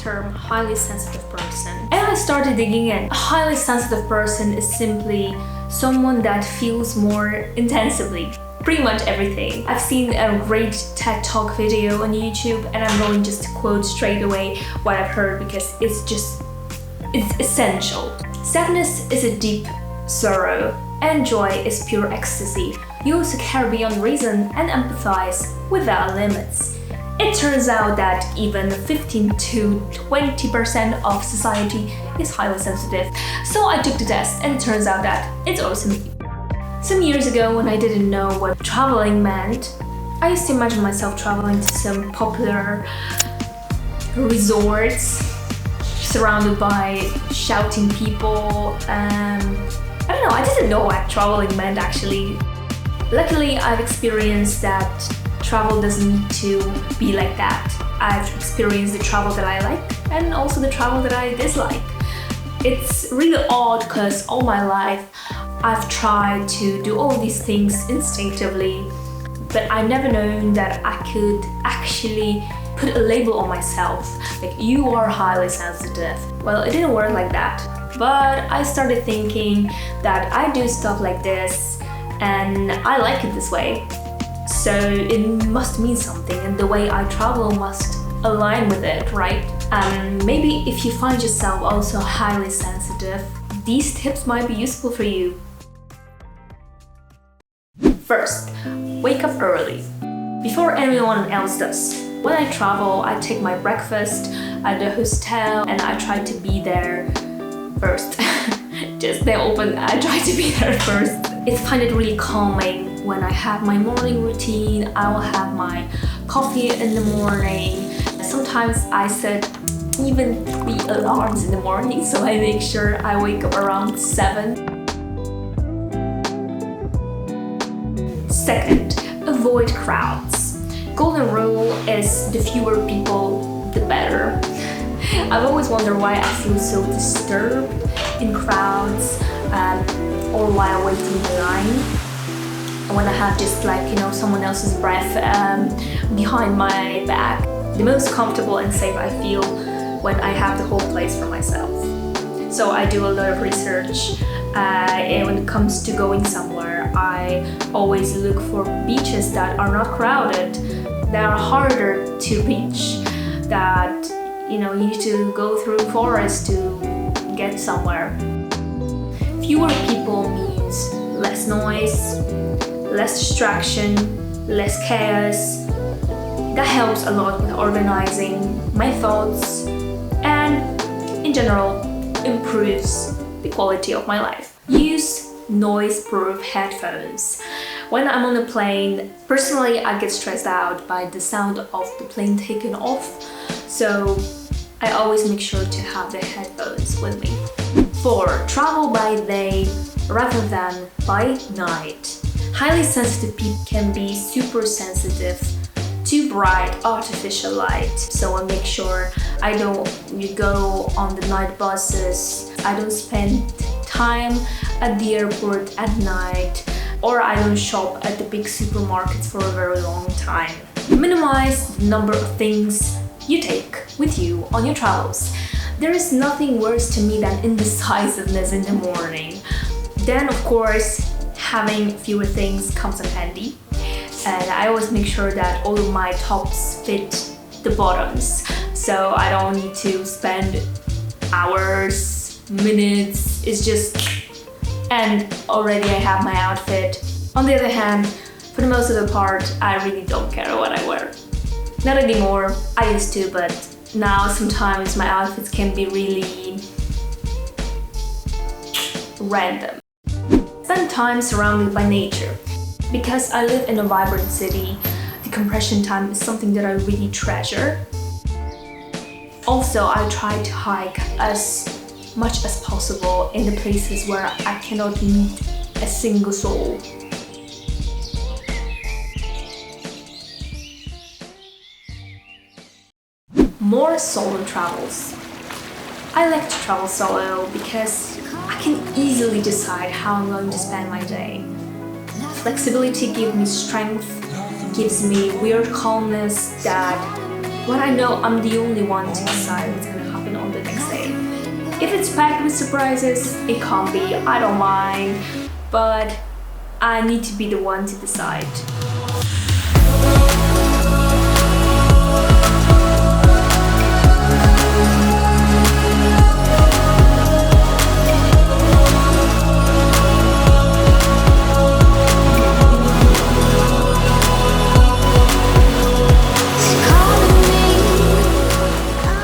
term highly sensitive person, and I started digging in. A highly sensitive person is simply someone that feels more intensively. Pretty much everything. I've seen a great TED Talk video on YouTube, and I'm going just to quote straight away what I've heard because it's essential. Sadness is a deep sorrow, and joy is pure ecstasy. You also care beyond reason and empathize without limits. It turns out that even 15 to 20% of society is highly sensitive. So I took the test, and it turns out that it's also me. Some years ago, when I didn't know what traveling meant, I used to imagine myself traveling to some popular resorts surrounded by shouting people. I don't know, I didn't know what traveling meant actually. Luckily, I've experienced that travel doesn't need to be like that. I've experienced the travel that I like and also the travel that I dislike. It's really odd because all my life I've tried to do all these things instinctively, but I've never known that I could actually put a label on myself, like you are highly sensitive. Well, it didn't work like that, but I started thinking that I do stuff like this and I like it this way, so it must mean something and the way I travel must align with it, right? Maybe if you find yourself also highly sensitive, these tips might be useful for you. First, wake up early, before anyone else does. When I travel, I take my breakfast at the hostel and I try to be there first. Just they're open, I try to be there first. I find it really calming when I have my morning routine. I will have my coffee in the morning. Sometimes I set even 3 alarms in the morning, so I make sure I wake up around 7. Second, avoid crowds. Golden rule is the fewer people, the better. I've always wondered why I feel so disturbed in crowds or while waiting in line. When I have just someone else's breath behind my back. The most comfortable and safe I feel when I have the whole place for myself. So I do a lot of research and when it comes to going somewhere, I always look for beaches that are not crowded, that are harder to reach, that you need to go through forest to get somewhere. Fewer people means less noise, less distraction, less chaos. That helps a lot with organizing my thoughts and in general improves the quality of my life. Use noise-proof headphones. When I'm on a plane, personally I get stressed out by the sound of the plane taking off, so I always make sure to have the headphones with me. 4. Travel by day rather than by night. Highly sensitive people can be super sensitive to bright artificial light, so I make sure I don't go on the night buses, I don't spend time at the airport at night, or I don't shop at the big supermarkets for a very long time. Minimize the number of things you take with you on your travels. There is nothing worse to me than indecisiveness in the morning. Then of course, having fewer things comes in handy. And I always make sure that all of my tops fit the bottoms, so I don't need to spend hours, minutes. It's just, and already I have my outfit. On the other hand, for the most of the part, I really don't care what I wear. Not anymore. I used to, but now sometimes my outfits can be really random. Spend time surrounded by nature. Because I live in a vibrant city, decompression time is something that I really treasure. Also, I try to hike as much as possible in the places where I cannot meet a single soul. More solo travels. I like to travel solo because I can easily decide how I'm going to spend my day. Flexibility gives me strength, gives me weird calmness that But I know I'm the only one to decide what's gonna happen on the next day. If it's packed with surprises, it can't be, I don't mind, but I need to be the one to decide.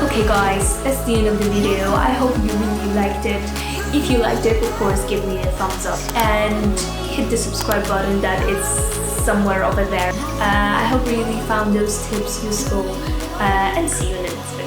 Okay guys, that's the end of the video. I hope you really liked it. If you liked it, of course, give me a thumbs up and hit the subscribe button that is somewhere over there. I hope you really found those tips useful and see you in the next video.